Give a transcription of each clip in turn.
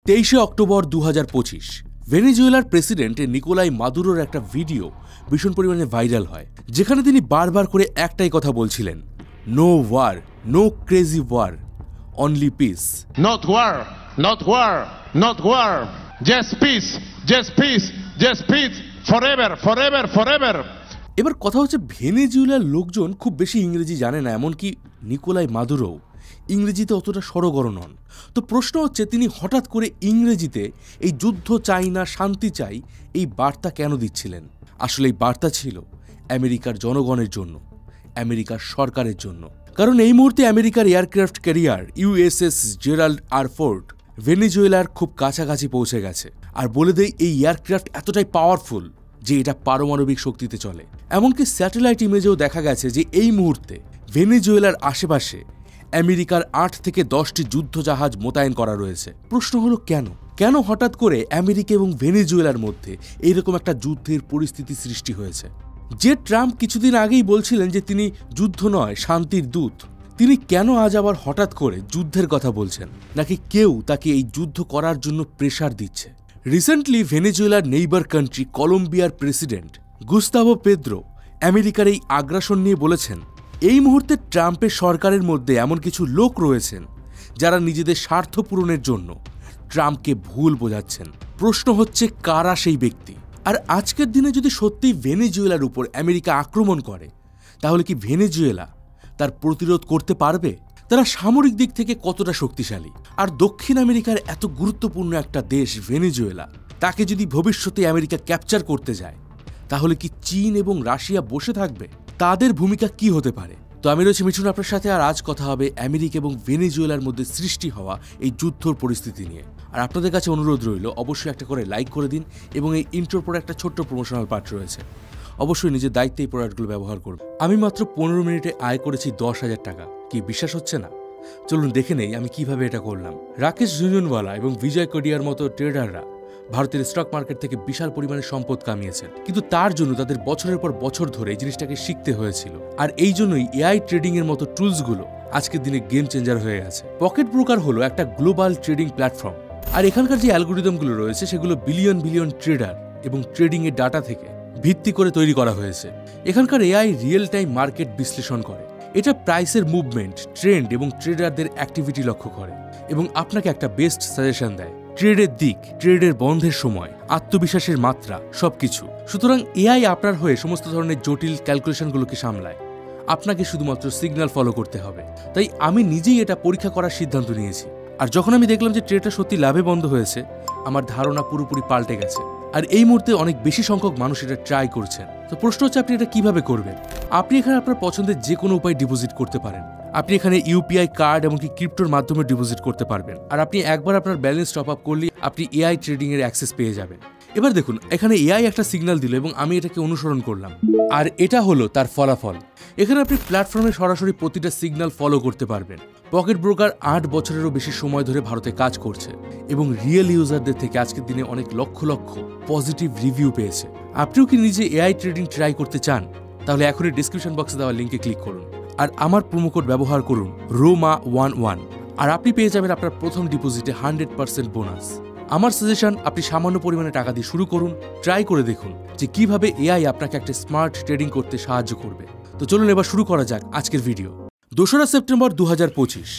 23 October 2025 ভেনেজুয়েলার president Nikolai মাদুরোর একটা video ভীষণ পরিমাণে ভাইরাল হয়, যেখানে তিনি বারবার করে একটাই কথা বলছিলেন, no war, no crazy war, only peace. Not war, not war, not war, just peace, just peace, just peace, forever, forever, forever. এবার কথা হচ্ছে, ভেনেজুয়েলার লোকজন খুব বেশি ইংরেজি জানে না, এমনকি নিকোলাই মাদুরো ইংরেজিতে অতটা সড়গড় নন। তো প্রশ্ন হচ্ছে, তিনি হঠাৎ করে ইংরেজিতে এই যুদ্ধ চাই না, শান্তি চাই, এই বার্তা কেন দিচ্ছিলেন? আসলে এই বার্তা ছিল আমেরিকার জনগণের জন্য, আমেরিকার সরকারের জন্য। কারণ এই মুহূর্তে আমেরিকার aircraft carrier USS Gerald R Ford ভেনেজুয়েলার খুব কাছাকাছি পৌঁছে গেছে। আর বলে দেয়, এই এয়ারক্রাফট এতটাই পাওয়ারফুল যে এটা পারমাণবিক শক্তিতে চলে। এমনকি স্যাটেলাইট ইমেজেও দেখা গেছে যে এই মুহূর্তে ভেনেজুয়েলার আশেপাশে আমেরিকার 8 থেকে 10টি যুদ্ধজাহাজ মোতায়েন করা রয়েছে। প্রশ্ন হলো, কেন হঠাৎ করে আমেরিকা এবং ভেনেজুয়েলার মধ্যে এইরকম একটা যুদ্ধের পরিস্থিতি সৃষ্টি হয়েছে? যে ট্রাম্প কিছুদিন আগেই বলছিলেন যে তিনি যুদ্ধ নয়, শান্তির দূত, তিনি কেন আজ আবার হঠাৎ করে যুদ্ধের কথা বলছেন? নাকি কেউ তাকে এই যুদ্ধ করার জন্য প্রেসার দিচ্ছে? রিসেন্টলি ভেনেজুয়েলার নেইবার কান্ট্রি কলম্বিয়ার প্রেসিডেন্ট গুস্তাভো পেদ্রো আমেরিকার এই আগ্রাসন নিয়ে বলেছেন, এই মুহূর্তে ট্রাম্পের সরকারের মধ্যে এমন কিছু লোক রয়েছেন যারা নিজেদের স্বার্থ পূরণের জন্য ট্রাম্পকে ভুল বোঝাচ্ছেন। প্রশ্ন হচ্ছে, কারা সেই ব্যক্তি? আর আজকের দিনে যদি সত্যিই ভেনেজুয়েলার উপর আমেরিকা আক্রমণ করে, তাহলে কি ভেনেজুয়েলা তার প্রতিরোধ করতে পারবে? তারা সামরিক দিক থেকে কতটা শক্তিশালী? আর দক্ষিণ আমেরিকার এত গুরুত্বপূর্ণ একটা দেশ ভেনেজুয়েলা, তাকে যদি ভবিষ্যতে আমেরিকা ক্যাপচার করতে যায়, তাহলে কি চীন এবং রাশিয়া বসে থাকবে? তাদের ভূমিকা কি হতে পারে? তো আমি রয়েছি মিঠুন আপনার সাথে, আর আজ কথা হবে আমেরিকা এবং ভেনেজুয়েলার মধ্যে সৃষ্টি হওয়া এই যুদ্ধর পরিস্থিতি নিয়ে। আর আপনাদের কাছে অনুরোধ রইল, অবশ্যই একটা করে লাইক করে দিন, এবং এই ইন্ট্রোর পরে একটা ছোট্ট প্রমোশনাল পার্ট রয়েছে, অবশ্যই নিজের দায়িত্বে এই প্রোডাক্টগুলো ব্যবহার করুন। আমি মাত্র 15 মিনিটে আয় করেছি 10,000 টাকা। কি বিশ্বাস হচ্ছে না? চলুন দেখে নেই আমি কিভাবে এটা করলাম। রাকেশ ঝুনঝুনওয়ালা এবং বিজয় কোডিয়ার মতো ট্রেডাররা ভারতের স্টক মার্কেট থেকে বিশাল পরিমাণে সম্পদ কামিয়েছেন, কিন্তু তার জন্য তাদের বছরের পর বছর ধরে এই জিনিসটাকে শিখতে হয়েছিল। আর এই জন্যই এআই ট্রেডিং এর মতো টুলসগুলো আজকের দিনে গেম চেঞ্জার হয়ে গেছে। পকেট ব্রোকার হলো একটা গ্লোবাল ট্রেডিং প্ল্যাটফর্ম, আর এখানকার যে অ্যালগোরিদমগুলো রয়েছে সেগুলো বিলিয়ন বিলিয়ন ট্রেডার এবং ট্রেডিং এর ডাটা থেকে ভিত্তি করে তৈরি করা হয়েছে। এখানকার এআই রিয়েল টাইম মার্কেট বিশ্লেষণ করে, এটা প্রাইসের মুভমেন্ট, ট্রেন্ড এবং ট্রেডারদের অ্যাক্টিভিটি লক্ষ্য করে, এবং আপনাকে একটা বেস্ট সাজেশন দেয়, ট্রেডের দিক, ট্রেডের বন্ধের সময়, আত্মবিশ্বাসের মাত্রা, সবকিছু। সুতরাং এআই আপনার হয়ে সমস্ত ধরনের জটিল ক্যালকুলেশনগুলোকে সামলায়, আপনাকে শুধুমাত্র সিগন্যাল ফলো করতে হবে। তাই আমি নিজেই এটা পরীক্ষা করার সিদ্ধান্ত নিয়েছি। আর যখন আমি দেখলাম যে ট্রেডটা সত্যি লাভে বন্ধ হয়েছে, আমার ধারণা পুরোপুরি পাল্টে গেছে। আর এই মুহূর্তে অনেক বেশি সংখ্যক মানুষ এটা ট্রাই করছেন। তো প্রশ্ন হচ্ছে, আপনি এটা কিভাবে করবেন? আপনি এখানে আপনার পছন্দের যে কোনো উপায় ডিপোজিট করতে পারেন। আপনি এখানে ইউপিআই কার্ড এমনকি ক্রিপ্টোর মাধ্যমে ডিপোজিট করতে পারবেন। আর আপনি একবার আপনার ব্যালেন্স টপ আপ করলে আপনি এআই ট্রেডিং এর অ্যাক্সেস পেয়ে যাবেন। এবার দেখুন, এখানে এআই একটা সিগন্যাল দিল এবং আমি এটাকে অনুসরণ করলাম, আর এটা হলো তার ফলাফল। এখানে আপনি প্ল্যাটফর্মে সরাসরি প্রতিটা সিগন্যাল ফলো করতে পারবেন। পকেট ব্রোকার 8 বছরেরও বেশি সময় ধরে ভারতে কাজ করছে এবং রিয়েল ইউজারদের থেকে আজকের দিনে অনেক লক্ষ লক্ষ পজিটিভ রিভিউ পেয়েছে। আপনিও কি নিজে এআই ট্রেডিং ট্রাই করতে চান? তাহলে এখনই ডিসক্রিপশন বক্সে দেওয়া লিঙ্কে ক্লিক করুন, আর আমার প্রোমো কোড ব্যবহার করুন ROMA11, আর আপনি পেয়ে যাবেন আপনার প্রথম ডিপোজিটে 100% বোনাস। আমার সাজেশন, আপনি সামান্য পরিমাণে টাকা দিয়ে শুরু করুন, ট্রাই করে দেখুন যে কিভাবে এআই আপনাকে একটা স্মার্ট ট্রেডিং করতে সাহায্য করবে। তো চলুন এবার শুরু করা যাক আজকের ভিডিও। 2 সেপ্টেম্বর 2025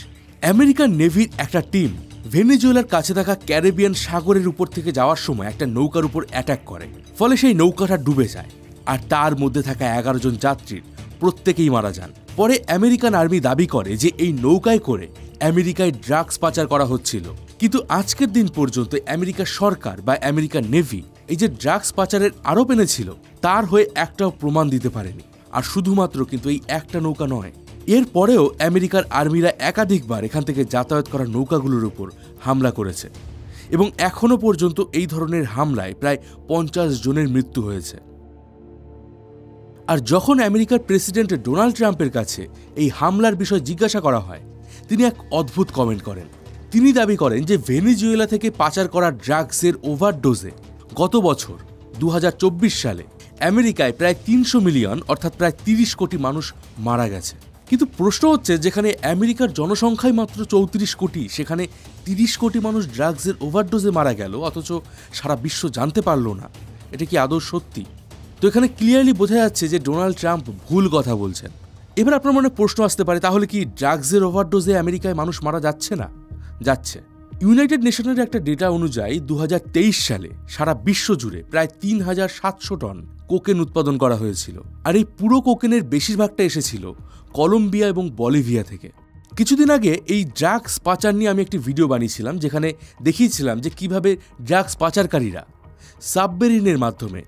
আমেরিকান নেভির একটা টিম ভেনেজুয়েলার কাছে থাকা ক্যারিবিয়ান সাগরের উপর থেকে যাওয়ার সময় একটা নৌকার উপর অ্যাটাক করে, ফলে সেই নৌকাটা ডুবে যায়, আর তার মধ্যে থাকা 11 জন যাত্রীর প্রত্যেকেই মারা যান। পরে আমেরিকান আর্মি দাবি করে যে এই নৌকায় করে আমেরিকায় ড্রাগস পাচার করা হচ্ছিল, কিন্তু আজকের দিন পর্যন্ত আমেরিকার সরকার বা আমেরিকান নেভি এই যে ড্রাগস পাচারের আরোপ এনেছিল, তার হয়ে একটাও প্রমাণ দিতে পারেনি। আর শুধুমাত্র কিন্তু এই একটা নৌকা নয়, এর পরেও আমেরিকার আর্মিরা একাধিকবার এখান থেকে যাতায়াত করা নৌকাগুলোর উপর হামলা করেছে, এবং এখনো পর্যন্ত এই ধরনের হামলায় প্রায় 50 জনের মৃত্যু হয়েছে। আর যখন আমেরিকার প্রেসিডেন্ট ডোনাল্ড ট্রাম্পের কাছে এই হামলার বিষয় জিজ্ঞাসা করা হয়, তিনি এক অদ্ভুত কমেন্ট করেন। তিনি দাবি করেন যে ভেনেজুয়েলা থেকে পাচার করা ড্রাগসের ওভারডোজে গত বছর 2024 সালে আমেরিকায় প্রায় 300 মিলিয়ন অর্থাৎ প্রায় 30 কোটি মানুষ মারা গেছে। কিন্তু প্রশ্ন হচ্ছে, যেখানে আমেরিকার জনসংখ্যাই মাত্র 34 কোটি, সেখানে 30 কোটি মানুষ ড্রাগসের ওভারডোজে মারা গেল, অথচ সারা বিশ্ব জানতে পারলো না। এটা কি আদৌ সত্যি? তো এখানে ক্লিয়ারলি বোঝা যাচ্ছে যে ডোনাল্ড ট্রাম্প ভুল কথা বলছেন। এবার আপনার মনে প্রশ্ন আসতে পারে, তাহলে কি ড্রাগসের ওভারডোজে আমেরিকায় মানুষ মারা যাচ্ছে না? যাচ্ছে। ইউনাইটেড নেশনের একটা ডেটা অনুযায়ী 2023 সালে সারা বিশ্ব জুড়ে প্রায় 3700 টন কোকেন উৎপাদন করা হয়েছিল। আর এই পুরো কোকেনের বেশিরভাগটা এসেছিল কলম্বিয়া এবং বলিভিয়া থেকে। কিছুদিন আগে এই ড্রাগস পাচার নিয়ে আমি একটি ভিডিও বানিয়েছিলাম, যেখানে দেখিয়েছিলাম যে কিভাবে ড্রাগস পাচারকারীরা সাবমেরিনের মাধ্যমে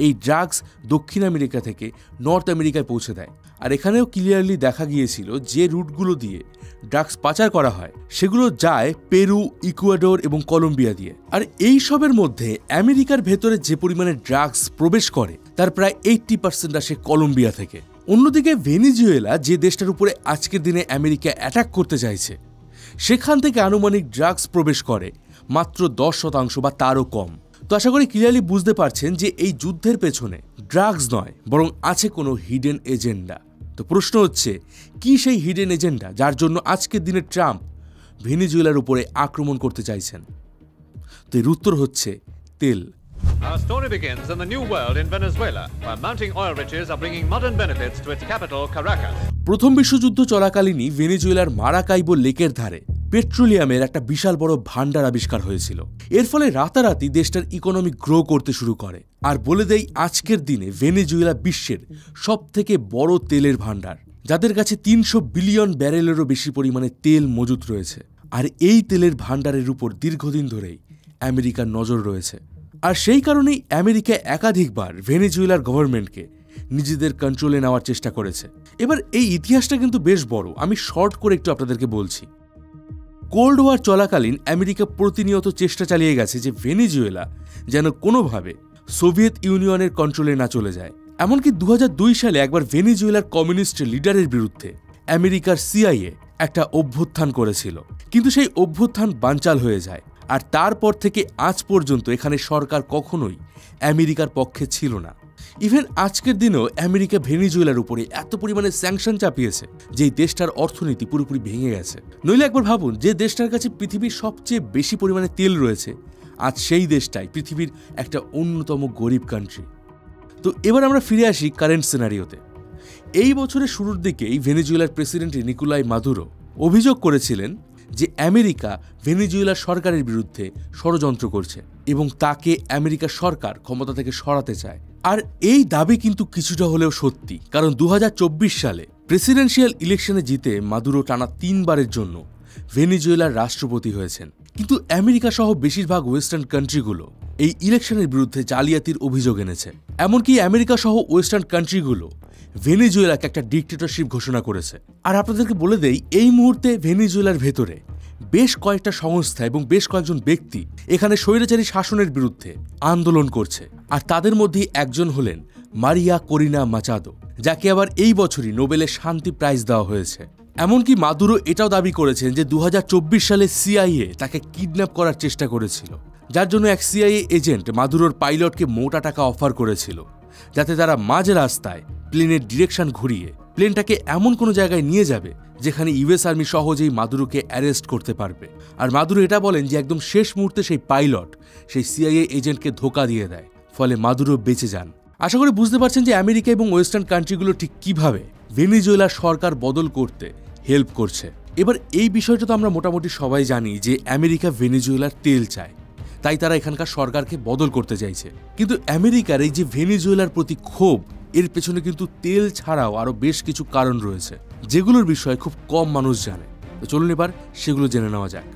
এই ড্রাগস দক্ষিণ আমেরিকা থেকে নর্থ আমেরিকায় পৌঁছে দেয়। আর এখানেও ক্লিয়ারলি দেখা গিয়েছিল যে রুটগুলো দিয়ে ড্রাগস পাচার করা হয় সেগুলো যায় পেরু, ইকুয়াডোর এবং কলম্বিয়া দিয়ে। আর এই সবের মধ্যে আমেরিকার ভেতরে যে পরিমাণে ড্রাগস প্রবেশ করে তার প্রায় 80% আসে কলম্বিয়া থেকে। অন্যদিকে ভেনিজুয়েলা, যে দেশটার উপরে আজকের দিনে আমেরিকা অ্যাটাক করতে চাইছে, সেখান থেকে আনুমানিক ড্রাগস প্রবেশ করে মাত্র 10% বা তারও কম। তো আশা করি ক্লিয়ারলি বুঝতে পারছেন যে এই যুদ্ধের পেছনে ড্রাগস নয়, বরং আছে কোনো হিডেন এজেন্ডা। তো প্রশ্ন হচ্ছে, কি সেই হিডেন এজেন্ডা যার জন্য আজকের দিনে ট্রাম্প ভেনিজুয়েলার উপরে আক্রমণ করতে চাইছেন? তো এর উত্তর হচ্ছে তেল। Our story begins in the New World in Venezuela, where mounting oil riches are bringing modern benefits to its capital, Caracas. প্রথম বিশ্বযুদ্ধ চলাকালীনই ভেনিজুয়েলার মারাকাইবো লেকের ধারে পেট্রোলিয়ামের একটা বিশাল বড় ভান্ডার আবিষ্কার হয়েছিল। এর ফলে রাতারাতি দেশটার ইকোনমি গ্রো করতে শুরু করে। আর বলে দেই, আজকের দিনে ভেনিজুয়েলা বিশ্বের সবথেকে বড় তেলের ভান্ডার, যাদের কাছে 300 বিলিয়ন ব্যারেলেরও বেশি পরিমাণে তেল মজুত রয়েছে। আর এই তেলের ভান্ডারের উপর দীর্ঘদিন ধরেই আমেরিকার নজর রয়েছে। আর সেই কারণেই আমেরিকা একাধিকবার ভেনিজুয়েলার গভর্নমেন্টকে নিজেদের কন্ট্রোলে নেওয়ার চেষ্টা করেছে। এবার এই ইতিহাসটা কিন্তু বেশ বড়, আমি শর্ট করে একটু আপনাদেরকে বলছি। কোল্ড ওয়ার চলাকালীন আমেরিকা প্রতিনিয়ত চেষ্টা চালিয়ে গেছে যে ভেনিজুয়েলা যেন কোনোভাবে সোভিয়েত ইউনিয়নের কন্ট্রোলে না চলে যায়। এমনকি 2002 সালে একবার ভেনিজুয়েলার কমিউনিস্ট লিডারের বিরুদ্ধে আমেরিকার CIA একটা অভ্যুত্থান করেছিল, কিন্তু সেই অভ্যুত্থান বানচাল হয়ে যায়। আর তারপর থেকে আজ পর্যন্ত এখানে সরকার কখনোই আমেরিকার পক্ষে ছিল না। ইভেন আজকের দিনেও আমেরিকা ভেনিজুয়েলার উপরে এত পরিমাণে স্যাংশন চাপিয়েছে যে দেশটার অর্থনীতি পুরোপুরি ভেঙে গেছে। নইলে একবার ভাবুন, যে দেশটার কাছে পৃথিবীর সবচেয়ে বেশি পরিমাণে তেল রয়েছে, আজ সেই দেশটাই পৃথিবীর একটা অন্যতম গরিব কান্ট্রি। তো এবার আমরা ফিরে আসি কারেন্ট সিনারিওতে। এই বছরের শুরুর দিকেই ভেনিজুয়েলার প্রেসিডেন্ট নিকোলাই মাদুরো অভিযোগ করেছিলেন যে আমেরিকা ভেনিজুয়েলার সরকারের বিরুদ্ধে ষড়যন্ত্র করছে এবং তাকে আমেরিকার সরকার ক্ষমতা থেকে সরাতে চায়। আর এই দাবি কিন্তু কিছুটা হলেও সত্যি, কারণ 2024 সালে প্রেসিডেন্সিয়াল ইলেকশনে জিতে মাদুরো টানা 3 বারের জন্য ভেনিজুয়েলার রাষ্ট্রপতি হয়েছেন। কিন্তু আমেরিকা সহ বেশিরভাগ ওয়েস্টার্ন কান্ট্রিগুলো এই ইলেকশনের বিরুদ্ধে জালিয়াতির অভিযোগ এনেছে। এমনকি আমেরিকা সহ ওয়েস্টার্ন কান্ট্রিগুলো ভেনিজুয়েলাকে একটা ডিক্টেটরশিপ ঘোষণা করেছে। আর আপনাদেরকে বলে দেই, এই মুহূর্তে ভেনিজুয়েলার ভেতরে বেশ কয়েকটা সংস্থা এবং বেশ কয়েকজন ব্যক্তি এখানে স্বৈরাচারী শাসনের বিরুদ্ধে আন্দোলন করছে। আর তাদের মধ্যে একজন হলেন মারিয়া করিনা মাচাদো, যাকে আবার এই বছরই নোবেলের শান্তি প্রাইজ দেওয়া হয়েছে। এমনকি মাদুরো এটাও দাবি করেছেন যে 2024 সালে CIA তাকে কিডন্যাপ করার চেষ্টা করেছিল, যার জন্য এক CIA এজেন্ট মাদুরোর পাইলটকে মোটা টাকা অফার করেছিল, যাতে তারা মাঝ রাস্তায় প্লেনের ডিরেকশন ঘুরিয়ে প্লেনটাকে এমন কোনো জায়গায় নিয়ে যাবে যেখানে US আর্মি সহজেই মাদুরোকে অ্যারেস্ট করতে পারবে। আর মাদুরো এটা বলেন যে একদম শেষ মুহূর্তে সেই পাইলট সেই CIA এজেন্টকে ধোঁকা দিয়ে দেয়, ফলে মাদুরো বেঁচে যান। আশা করি বুঝতে পারছেন যে আমেরিকা এবং ওয়েস্টার্ন কান্ট্রিগুলো ঠিক কিভাবে ভেনিজুয়েলার সরকার বদল করতে হেল্প করছে। এবার এই বিষয়টা তো আমরা মোটামুটি সবাই জানি যে আমেরিকা ভেনিজুয়েলার তেল চায়, তাই তারা এখানকার সরকারকে বদল করতে চাইছে। কিন্তু আমেরিকার এই যে ভেনিজুয়েলার প্রতি ক্ষোভ, এর পেছনে কিন্তু তেল ছাড়াও আরো বেশ কিছু কারণ রয়েছে, যেগুলোর বিষয়ে খুব কম মানুষ জানে। তো চলুন এবার সেগুলো জেনে নেওয়া যাক।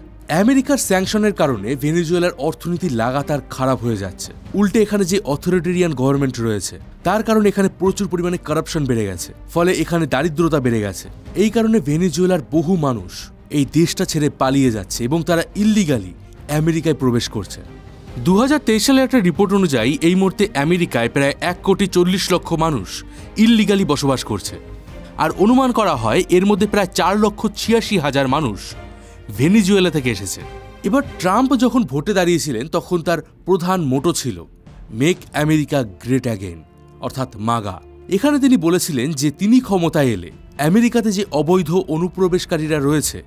আমেরিকার স্যাংশনের কারণে ভেনিজুয়েলার অর্থনীতি লাগাতার খারাপ হয়ে যাচ্ছে। উল্টে এখানে যে অথরিটেরিয়ান গভর্নমেন্ট রয়েছে তার কারণে এখানে প্রচুর পরিমাণে কারাপশন বেড়ে গেছে, ফলে এখানে দারিদ্রতা বেড়ে গেছে। এই কারণে ভেনিজুয়েলার বহু মানুষ এই দেশটা ছেড়ে পালিয়ে যাচ্ছে এবং তারা ইল্লিগালি আমেরিকায় প্রবেশ করছে। 2023 সালের একটা রিপোর্ট অনুযায়ী এই মুহূর্তে আমেরিকায় প্রায় 1,40,00,000 মানুষ ইল্লিগালি বসবাস করছে। আর অনুমান করা হয় এর মধ্যে প্রায় 4,86,000 মানুষ ভেনিজুয়েলা থেকে এসেছে। এবার ট্রাম্প যখন ভোটে দাঁড়িয়েছিলেন তখন তার প্রধান মোটো ছিল মেক আমেরিকা গ্রেট অ্যাগেন, অর্থাৎ মাগা। এখানে তিনি বলেছিলেন যে তিনি ক্ষমতায় এলে আমেরিকাতে যে অবৈধ অনুপ্রবেশকারীরা রয়েছে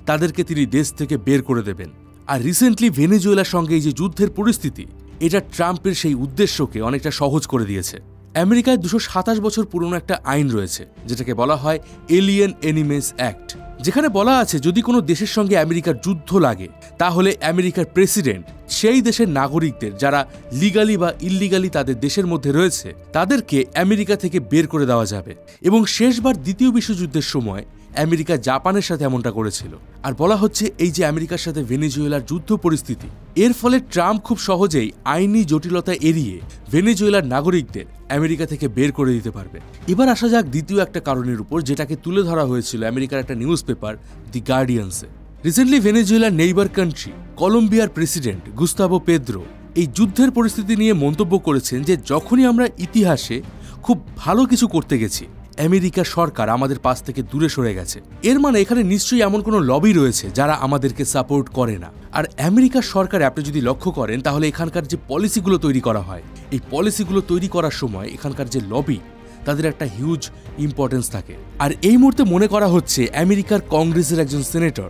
তাদেরকে তিনি দেশ থেকে বের করে দেবেন। আর রিসেন্টলি ভেনেজুয়েলার সঙ্গে এই যে যুদ্ধের পরিস্থিতি, এটা ট্রাম্পের সেই উদ্দেশ্যকে অনেকটা সহজ করে দিয়েছে। আমেরিকায় 227 বছর পুরনো একটা আইন রয়েছে, যেটাকে বলা হয় এলিয়েন এনিমিস অ্যাক্ট, যেখানে বলা আছে যদি কোনো দেশের সঙ্গে আমেরিকার যুদ্ধ লাগে তাহলে আমেরিকার প্রেসিডেন্ট সেই দেশের নাগরিকদের, যারা লিগালি বা ইল্লিগালি তাদের দেশের মধ্যে রয়েছে, তাদেরকে আমেরিকা থেকে বের করে দেওয়া যাবে। এবং শেষবার দ্বিতীয় বিশ্বযুদ্ধের সময় আমেরিকা জাপানের সাথে এমনটা করেছিল। আর বলা হচ্ছে এই যে আমেরিকার সাথে ভেনেজুয়েলার যুদ্ধ পরিস্থিতি, এর ফলে ট্রাম্প খুব সহজেই আইনি জটিলতা এড়িয়ে ভেনেজুয়েলার নাগরিকদের আমেরিকা থেকে বের করে দিতে পারবে। এবার আসা যাক দ্বিতীয় একটা কারণের উপর, যেটাকে তুলে ধরা হয়েছিল আমেরিকার একটা নিউজ পেপার দি গার্ডিয়ানসে। রিসেন্টলি ভেনেজুয়েলার নেইবার কান্ট্রি কলম্বিয়ার প্রেসিডেন্ট গুস্তাভো পেদ্রো এই যুদ্ধের পরিস্থিতি নিয়ে মন্তব্য করেছেন যে যখনই আমরা ইতিহাসে খুব ভালো কিছু করতে গেছি, আমেরিকা সরকার আমাদের পাশ থেকে দূরে সরে গেছে। এর মানে এখানে নিশ্চয়ই এমন কোনো লবি রয়েছে যারা আমাদেরকে সাপোর্ট করে না। আর আমেরিকার সরকার আপনি যদি লক্ষ্য করেন তাহলে এখানকার যে পলিসিগুলো তৈরি করা হয়, এই পলিসিগুলো তৈরি করার সময় এখানকার যে লবি, তাদের একটা হিউজ ইম্পর্টেন্স থাকে। আর এই মুহূর্তে মনে করা হচ্ছে আমেরিকার কংগ্রেসের একজন সেনেটর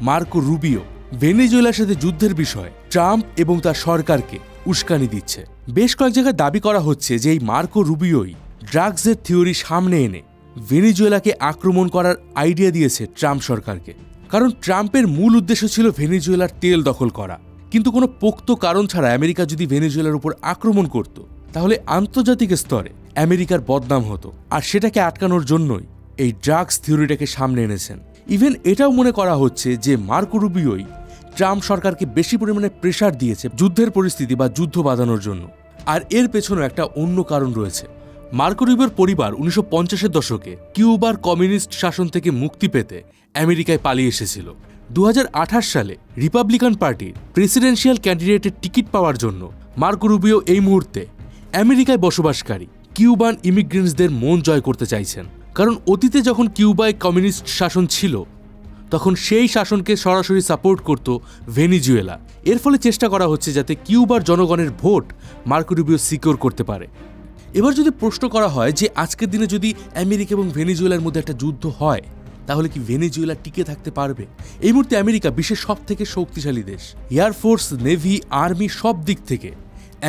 মার্কো রুবিও ভেনেজুয়েলার সাথে যুদ্ধের বিষয়ে ট্রাম্প এবং তার সরকারকে উস্কানি দিচ্ছে। বেশ কয়েক জায়গায় দাবি করা হচ্ছে যে এই মার্কো রুবিওই ড্রাগসের থিওরি সামনে এনে ভেনেজুয়েলাকে আক্রমণ করার আইডিয়া দিয়েছে ট্রাম্প সরকারকে। কারণ ট্রাম্পের মূল উদ্দেশ্য ছিল ভেনেজুয়েলার তেল দখল করা, কিন্তু কোনো পোক্ত কারণ ছাড়া আমেরিকা যদি ভেনেজুয়েলার উপর আক্রমণ করত তাহলে আন্তর্জাতিক স্তরে আমেরিকার বদনাম হতো। আর সেটাকে আটকানোর জন্যই এই ড্রাগস থিওরিটাকে সামনে এনেছেন। ইভেন এটাও মনে করা হচ্ছে যে মার্কো রুবিওই ট্রাম্প সরকারকে বেশি পরিমাণে প্রেশার দিয়েছে যুদ্ধের পরিস্থিতি বা যুদ্ধ বাঁধানোর জন্য। আর এর পেছনে একটা অন্য কারণ রয়েছে। মার্কো রুবিওর পরিবার 1950-এর দশকে কিউবার কমিউনিস্ট শাসন থেকে মুক্তি পেতে আমেরিকায় পালিয়ে এসেছিল। 2028 সালে রিপাবলিকান পার্টির প্রেসিডেন্সিয়াল ক্যান্ডিডেটের টিকিট পাওয়ার জন্য মার্কো রুবিও এই মুহূর্তে আমেরিকায় বসবাসকারী কিউবান ইমিগ্রেন্টসদের মন জয় করতে চাইছেন। কারণ অতীতে যখন কিউবায় কমিউনিস্ট শাসন ছিল তখন সেই শাসনকে সরাসরি সাপোর্ট করত ভেনেজুয়েলা। এর ফলে চেষ্টা করা হচ্ছে যাতে কিউবার জনগণের ভোট মার্কো রুবিও সিকিউর করতে পারে। এবার যদি প্রশ্ন করা হয় যে আজকের দিনে যদি আমেরিকা এবং ভেনেজুয়েলার মধ্যে একটা যুদ্ধ হয় তাহলে কি ভেনেজুয়েলা টিকে থাকতে পারবে? এই মুহূর্তে আমেরিকা বিশ্বের সব থেকে শক্তিশালী দেশ। এয়ারফোর্স, নেভি, আর্মি সব দিক থেকে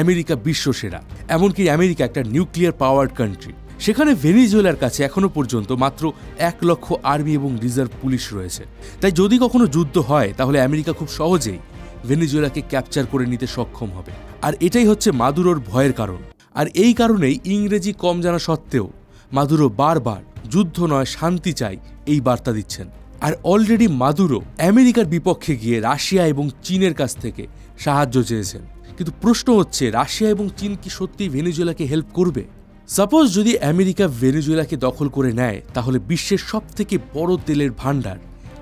আমেরিকা বিশ্বসেরা। এমনকি আমেরিকা একটা নিউক্লিয়ার পাওয়ার্ড কান্ট্রি। সেখানে ভেনেজুয়েলার কাছে এখনো পর্যন্ত মাত্র 1 লক্ষ আর্মি এবং রিজার্ভ পুলিশ রয়েছে। তাই যদি কখনো যুদ্ধ হয় তাহলে আমেরিকা খুব সহজেই ভেনেজুয়েলাকে ক্যাপচার করে নিতে সক্ষম হবে। আর এটাই হচ্ছে মাদুরোর ভয়ের কারণ। আর এই কারণেই ইংরেজি কম জানা সত্ত্বেও মাদুরো বারবার যুদ্ধ নয় শান্তি চাই এই বার্তা দিচ্ছেন। আর অলরেডি মাদুরো আমেরিকার বিপক্ষে গিয়ে রাশিয়া এবং চীনের কাছ থেকে সাহায্য চেয়েছেন। কিন্তু প্রশ্ন হচ্ছে রাশিয়া এবং চীন কি সত্যি ভেনেজুয়েলাকে হেল্প করবে? সাপোজ যদি আমেরিকা ভেনেজুয়েলাকে দখল করে নেয় তাহলে বিশ্বের সব থেকে বড় তেলের ভান্ডার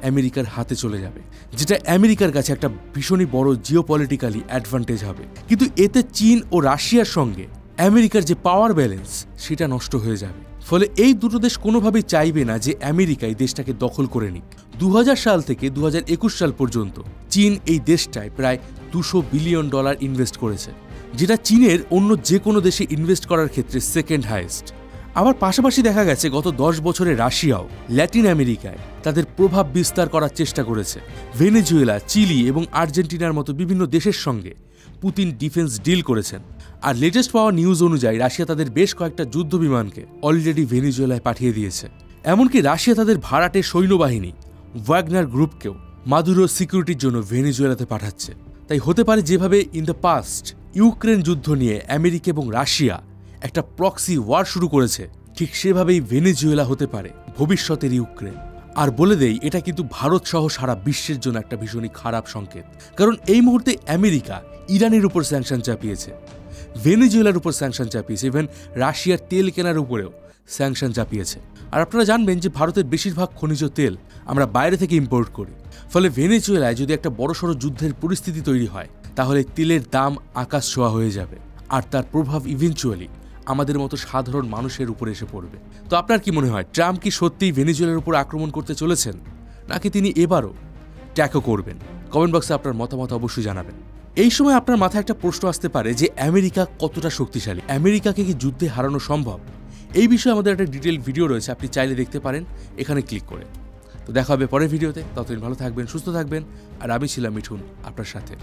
আমেরিকার হাতে চলে যাবে, যেটা আমেরিকার কাছে একটা ভীষণই বড় জিওপলিটিক্যালি অ্যাডভান্টেজ হবে। কিন্তু এতে চীন ও রাশিয়ার সঙ্গে আমেরিকার যে পাওয়ার ব্যালেন্স সেটা নষ্ট হয়ে যাবে। ফলে এই দুটো দেশ কোনোভাবেই চাইবে না যে আমেরিকা এই দেশটাকে দখল করে নিক। 2000 সাল থেকে 2021 সাল পর্যন্ত চীন এই দেশটায় প্রায় $200 বিলিয়ন ইনভেস্ট করেছে, যেটা চীনের অন্য যে কোনো দেশে ইনভেস্ট করার ক্ষেত্রে সেকেন্ড হাইয়েস্ট। আবার পাশাপাশি দেখা গেছে গত 10 বছরে রাশিয়াও ল্যাটিন আমেরিকায় তাদের প্রভাব বিস্তার করার চেষ্টা করেছে। ভেনেজুয়েলা, চিলি এবং আর্জেন্টিনার মতো বিভিন্ন দেশের সঙ্গে পুতিন ডিফেন্স ডিল করেছেন। আর লেটেস্ট পাওয়া নিউজ অনুযায়ী রাশিয়া তাদের বেশ কয়েকটা যুদ্ধ বিমানকে অলরেডি ভেনেজুয়েলায় পাঠিয়ে দিয়েছে। এমনকি রাশিয়া তাদের ভাড়াটে সৈন্যবাহিনী ওয়াগনার গ্রুপকেও মাদুরো সিকিউরিটির জন্য ভেনেজুয়েলাতে পাঠাচ্ছে। তাই হতে পারে যেভাবে ইন দ্য পাস্ট ইউক্রেন যুদ্ধ নিয়ে আমেরিকা এবং রাশিয়া একটা প্রক্সি ওয়ার শুরু করেছে, ঠিক সেভাবেই ভেনেজুয়েলা হতে পারে ভবিষ্যতের ইউক্রেন। আর বলে দেই, এটা কিন্তু ভারত সহ সারা বিশ্বের জন্য একটা ভীষণই খারাপ সংকেত। কারণ এই মুহূর্তে আমেরিকা ইরানের উপর স্যাংশন চাপিয়েছে, ভেনেজুয়েলার উপর স্যাংশন চাপিয়েছে, ইভেন রাশিয়ার তেল কেনার উপরেও স্যাংশন চাপিয়েছে। আর আপনারা জানবেন যে ভারতের বেশিরভাগ খনিজ তেল আমরা বাইরে থেকে ইম্পোর্ট করি। ফলে ভেনেজুয়েলায় যদি একটা বড়সড় যুদ্ধের পরিস্থিতি তৈরি হয় তাহলে তেলের দাম আকাশ ছোঁয়া হয়ে যাবে, আর তার প্রভাব ইভেনচুয়ালি আমাদের মতো সাধারণ মানুষের উপরে এসে পড়বে। তো আপনার কি মনে হয়, ট্রাম্প কি সত্যিই ভেনেজুয়েলার উপর আক্রমণ করতে চলেছেন, নাকি তিনি এবারও ট্যাকল করবেন? কমেন্ট বক্সে আপনার মতামত অবশ্যই জানাবেন। এই সময় আপনার মাথায় একটা প্রশ্ন আসতে পারে যে আমেরিকা কতটা শক্তিশালী, আমেরিকাকে কি যুদ্ধে হারানো সম্ভব? এই বিষয়ে আমাদের একটা ডিটেল ভিডিও রয়েছে, আপনি চাইলে দেখতে পারেন এখানে ক্লিক করে। তো দেখা হবে পরের ভিডিওতে, ততদিন ভালো থাকবেন, সুস্থ থাকবেন, আর আমি ছিলাম মিঠুন আপনার সাথে।